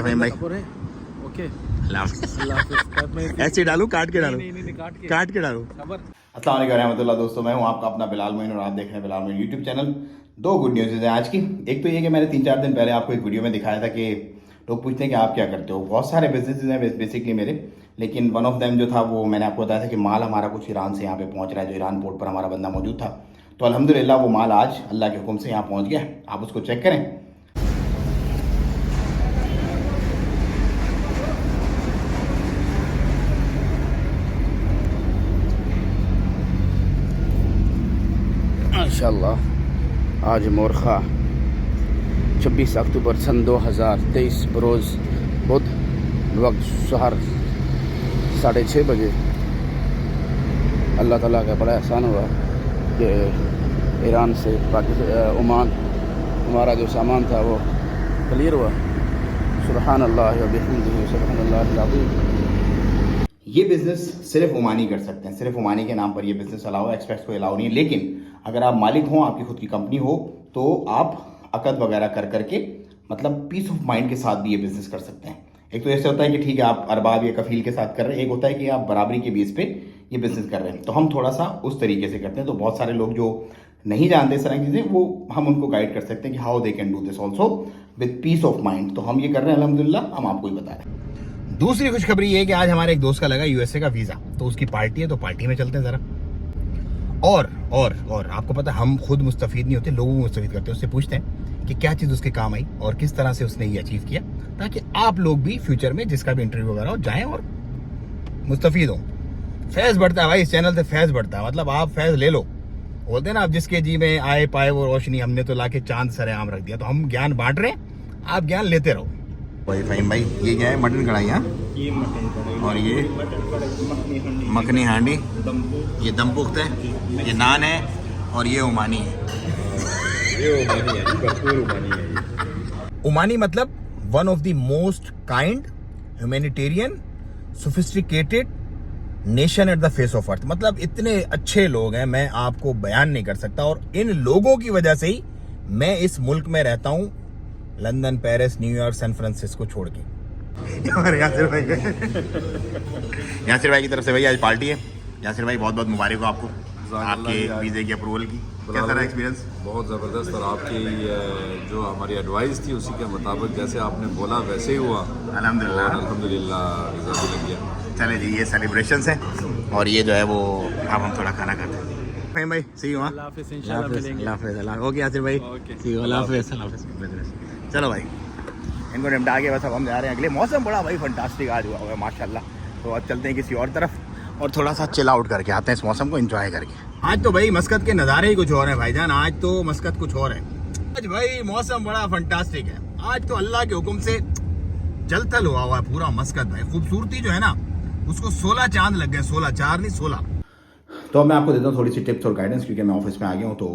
फहीम भाई ओके ऐसे डालू काट के डालू नहीं काट के डालू। खबर अस्सलाम वालेकुम रहमतुल्लाह दोस्तों, मैं हूं आपका अपना बिलाल मोइन और आप देख रहे हैं बिलाल मोइन यूट्यूब चैनल। दो गुड न्यूज़ हैं आज की। एक तो ये कि मैंने 3-4 दिन पहले आपको एक वीडियो में दिखाया था कि लोग पूछते हैं कि आप क्या करते हो। बहुत सारे बिजनेसेस हैं बेसिकली मेरे, लेकिन वन ऑफ देम जो था वो मैंने आपको बताया था कि माल हमारा कुछ ईरान से यहाँ पे पहुँच रहा है। जो ईरान पोर्ट पर हमारा बंदा मौजूद था, तो अल्हम्दुलिल्लाह वो माल आज अल्लाह के हुक्म से यहाँ पहुँच गया। आप उसको चेक करें। माशाअल्लाह आज मोरखा 26 अक्टूबर सन 2023 बरोज़ बुध, वक्त शहर 6:30 बजे। अल्लाह ताला का बड़ा एहसान हुआ कि ईरान से पाकिस्तान ओमान हमारा जो सामान था वो क्लियर हुआ। सुबहान अल्लाह व बिहम्दिही सुबहान अल्लाहिल अज़ीम। ये बिज़नेस सिर्फ ओमानी कर सकते हैं, सिर्फ ओमानी के नाम पर ये बिज़नेस अलाउ है, एक्सपेक्ट्स को अलाउ नहीं है। लेकिन अगर आप मालिक हों, आपकी खुद की कंपनी हो, तो आप अकद वगैरह कर करके मतलब पीस ऑफ माइंड के साथ भी ये बिज़नेस कर सकते हैं। एक तो ऐसे होता है कि ठीक है आप अरबाब या कफील के साथ कर रहे हैं, एक होता है कि आप बराबरी के बेस पे ये बिज़नेस कर रहे हैं। तो हम थोड़ा सा उस तरीके से करते हैं। तो बहुत सारे लोग जो नहीं जानते इस तरह की चीज़ें, वो हम उनको गाइड कर सकते हैं कि how they can do this also with piece of mind. तो हम ये कर रहे हैं अल्हम्दुलिल्लाह, हम आपको ही बता रहे हैं। दूसरी खुशखबरी ये है कि आज हमारे एक दोस्त का लगा यूएसए का वीज़ा, तो उसकी पार्टी है, तो पार्टी में चलते हैं ज़रा। और आपको पता है हम खुद मुस्तफ़ीद नहीं होते, लोगों को मुस्तफ़ीद करते हैं। उससे पूछते हैं कि क्या चीज़ उसके काम आई और किस तरह से उसने ये अचीव किया, ताकि आप लोग भी फ्यूचर में जिसका भी इंटरव्यू वगैरह हो जाएँ और मुस्तफ़ीद हों। फैज़ बढ़ता है भाई, इस चैनल से फैज़ बढ़ता है। मतलब आप फैज़ ले लो, बोलते हैं ना, आप जिसके जी में आए पाए वो रोशनी। हमने तो ला के चांद सरेआम रख दिया। तो हम ज्ञान बांट रहे हैं, आप ज्ञान लेते रहो। भाई फहीम भाई, ये क्या है? मटन कढ़ाई। हाँ, ये मटन कढ़ाई और ये मखनी हांडी मखनी हांडी, ये दम दम पुख्त है, ये नान है और ये ओमानी है। ये ओमानी है, भरपूर ओमानी है ये। ओमानी मतलब one of the most kind, humanitarian, sophisticated nation at the face of earth. मतलब इतने अच्छे लोग हैं, मैं आपको बयान नहीं कर सकता। और इन लोगों की वजह से ही मैं इस मुल्क में रहता हूँ, London, Paris, New York, San Francisco छोड़ के। यासिर भाई की तरफ से भाई आज पार्टी है। यासिर भाई बहुत बहुत मुबारक हो आपको आपके वीज़े की अप्रूवल की। कैसा रहा एक्सपीरियंस? बहुत ज़बरदस्त। और आपकी जो हमारी एडवाइस थी उसी के मुताबिक जैसे आपने बोला वैसे ही हुआ अल्हम्दुलिल्लाह। अल्हम्दुलिल्लाह वीज़ा भी लग गया। चले जी, ये सेलिब्रेशंस हैं और ये जो है वो अब हम थोड़ा खाना खाते हैं। फहीम भाई सी यू। अल्लाह हाफिज़, इंशाल्लाह मिलेंगे। अल्लाह हाफिज़। अल्लाह ओके यासिर भाई, सी यू। अल्लाह हाफिज़। अल्लाह हाफिज़। चलो भाई, इनको निपटा के बस अब हम जा रहे हैं अगले। मौसम बड़ा भाई फंटास्टिक आज हुआ है माशाल्लाह। तो अब चलते हैं किसी और तरफ और थोड़ा सा चिल आउट करके आते हैं, इस मौसम को एंजॉय करके। आज तो भाई मस्कत के नज़ारे ही कुछ और हैं भाईजान। आज तो मस्कत कुछ और है। आज भाई मौसम बड़ा फंटास्टिक है। आज तो अल्लाह के हुक्म से जलथल हुआ है पूरा मस्कत भाई। खूबसूरती जो है ना, उसको 16 चांद लग गए। 16 4 नहीं 16। तो अब मैं आपको देता हूँ थोड़ी सी टिप्स और गाइडेंस, क्योंकि मैं ऑफिस में आ गया हूँ। तो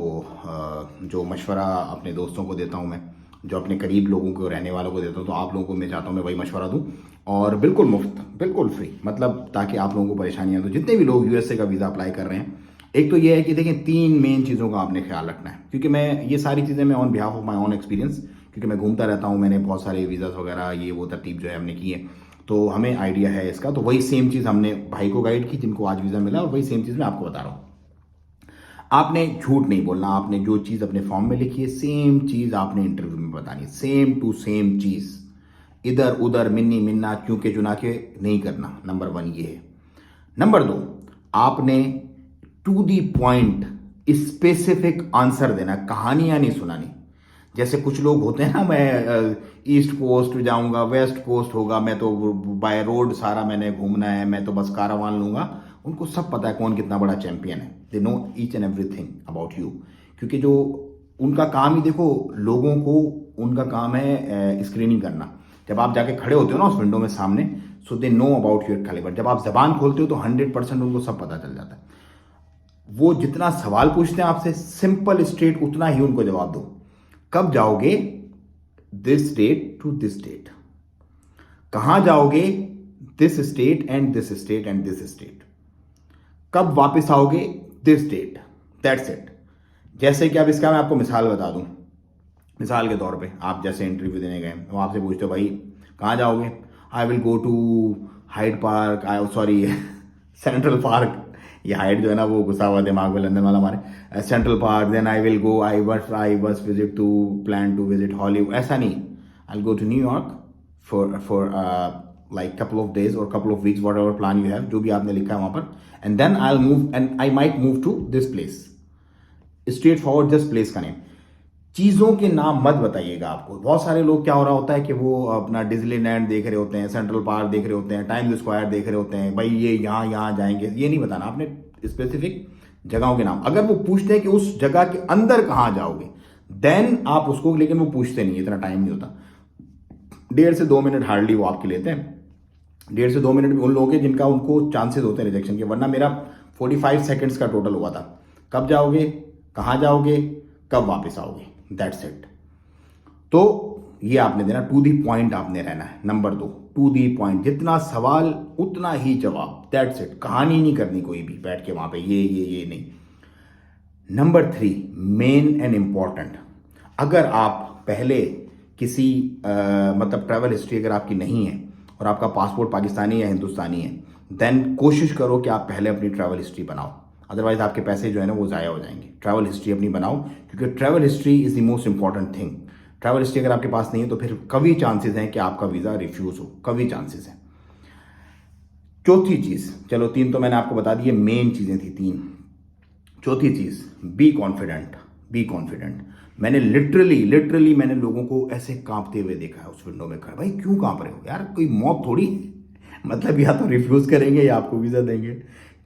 जो मशवरा अपने दोस्तों को देता हूँ मैं, जो अपने करीब लोगों को, रहने वालों को देता हूँ, तो आप लोगों को मैं चाहता हूँ मैं वही मशवरा दूँ, और बिल्कुल मुफ्त, बिल्कुल फ्री। मतलब ताकि आप लोगों को परेशानियाँ, तो जितने भी लोग यूएसए का वीज़ा अप्लाई कर रहे हैं, एक तो ये है कि देखिए 3 मेन चीज़ों का आपने ख्याल रखना है। क्योंकि मैं ये सारी चीज़ें मैं on behalf of my own experience, क्योंकि मैं घूमता रहता हूँ, मैंने बहुत सारे वीज़ास वगैरह ये वो तरतीब जो है हमने की है, तो हमें आइडिया है इसका। तो वही सेम चीज़ हमने भाई को गाइड की जिनको आज वीज़ा मिला, और वही सेम चीज़ मैं आपको बता रहा हूँ। आपने झूठ नहीं बोलना। आपने जो चीज़ अपने फॉर्म में लिखी है, सेम चीज़ आपने इंटरव्यू में बतानी, सेम टू सेम चीज़। इधर उधर मिन्नी मिन्ना क्योंकि चुना के नहीं करना। नंबर 1 ये है। नंबर 2, आपने to the point specific answer देना, कहानियां नहीं सुनानी। जैसे कुछ लोग होते हैं ना, मैं ईस्ट कोस्ट जाऊंगा, वेस्ट कोस्ट होगा, मैं तो बाय रोड सारा मैंने घूमना है, मैं तो बस कारावान लूंगा। उनको सब पता है कौन कितना बड़ा चैंपियन है। They know each and everything about you. क्योंकि जो उनका काम ही देखो, लोगों को उनका काम है स्क्रीनिंग करना। जब आप जाके खड़े होते हो ना उस विंडो में सामने, so they know about your calibre. जब आप जबान खोलते हो तो 100% उनको सब पता चल जाता है। वो जितना सवाल पूछते हैं आपसे, सिंपल स्ट्रेट उतना ही उनको जवाब दो। कब जाओगे? This date to this date. कहां जाओगे? This state and this state and this state. कब वापस आओगे? This date. That's it. जैसे कि अब इसका मैं आपको मिसाल बता दूं। मिसाल के तौर पे आप जैसे इंटरव्यू देने गए, वो आपसे पूछते हो भाई कहाँ जाओगे? I will go to Hyde Park, sorry Central Park. ये हाइड जो है ना वो घुसा हुआ दिमाग में लंदन वाला हमारे। Central park, then I will go, I बस visit to plan to visit Hollywood. ऐसा नहीं, I will go to New York for like couple of days or couple of weeks, whatever plan you have, जो भी आपने लिखा है वहाँ पर, and then I'll move and I might move to this place. Straight forward, just place का name. चीज़ों के नाम मत बताइएगा आपको। बहुत सारे लोग क्या हो रहा होता है कि वो अपना डिज्नीलैंड देख रहे होते हैं, सेंट्रल पार्क देख रहे होते हैं, टाइम्स स्क्वायर देख रहे होते हैं, भाई ये यहाँ जाएंगे। ये नहीं बताना आपने स्पेसिफिक जगहों के नाम। अगर वो पूछते हैं कि उस जगह के अंदर कहाँ जाओगे, देन आप उसको, लेकिन वो पूछते नहीं, इतना टाइम नहीं होता। 1.5 से 2 मिनट हार्डली वो आपके लेते हैं। 1.5 से 2 मिनट उन लोगों के जिनका उनको चांसेस होते हैं रिजेक्शन के, वरना मेरा 45 सेकंड्स का टोटल हुआ था। कब जाओगे, कहाँ जाओगे, कब वापस आओगे, दैट्स इट। तो ये आपने देना, टू दी पॉइंट आपने रहना है। नंबर 2, टू दी पॉइंट, जितना सवाल उतना ही जवाब, दैट्स इट। कहानी नहीं करनी कोई भी बैठ के वहाँ पे ये नहीं। नंबर 3, मेन एंड इम्पॉर्टेंट, अगर आप पहले किसी मतलब ट्रैवल हिस्ट्री अगर आपकी नहीं है और आपका पासपोर्ट पाकिस्तानी या हिंदुस्तानी है, देन कोशिश करो कि आप पहले अपनी ट्रैवल हिस्ट्री बनाओ, अदरवाइज आपके पैसे जो है ना वो ज़ाया हो जाएंगे। ट्रैवल हिस्ट्री अपनी बनाओ, क्योंकि travel history is the most important thing. Travel history अगर आपके पास नहीं है तो फिर कभी चांसेस हैं कि आपका वीज़ा रिफ्यूज़ हो, कभी चांसेस हैं। चौथी चीज़, चलो 3 तो मैंने आपको बता दी, मेन चीज़ें थी 3। चौथी चीज़, बी कॉन्फिडेंट, बी कॉन्फिडेंट। मैंने लिटरली मैंने लोगों को ऐसे कांपते हुए देखा है उस विंडो में खड़े। भाई क्यों कांप रहे हो यार, कोई मौत थोड़ी मतलब या तो रिफ्यूज़ करेंगे या आपको वीज़ा देंगे,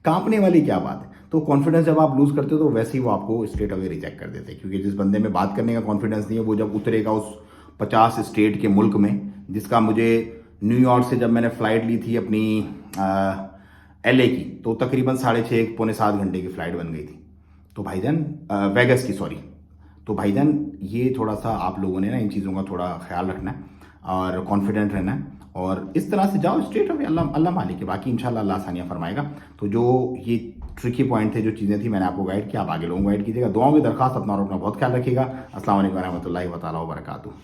कांपने वाली क्या बात है। तो कॉन्फिडेंस जब आप लूज़ करते हो तो वैसे ही वो आपको स्ट्रेट अवे रिजेक्ट कर देते हैं, क्योंकि जिस बंदे में बात करने का कॉन्फिडेंस नहीं है, वो जब उतरेगा उस 50 स्टेट के मुल्क में, जिसका मुझे न्यूयॉर्क से जब मैंने फ़्लाइट ली थी अपनी LA की, तो तकरीबन 6.5 पौने 7 घंटे की फ़्लाइट बन गई थी। तो भाईजान वेगस की, सॉरी। तो भाईजान ये थोड़ा सा आप लोगों ने ना इन चीज़ों का थोड़ा ख्याल रखना है और कॉन्फिडेंट रहना है, और इस तरह से जाओ स्ट्रेट अवे। अल्लाह मालिक है, बाकी इंशाल्लाह अल्लाह आसानियाँ फरमाएगा। तो जो ये ट्रिकी पॉइंट थे, जो चीज़ें थी, मैंने आपको गाइड किया, आप आगे लोगों को गाइड कीजिएगा। दुआओं की दरखास्त, अपना और अपना बहुत ख्याल रखिएगा। अस्सलाम वालेकुम रहमतुल्लाहि व तआला व बरकातुहू।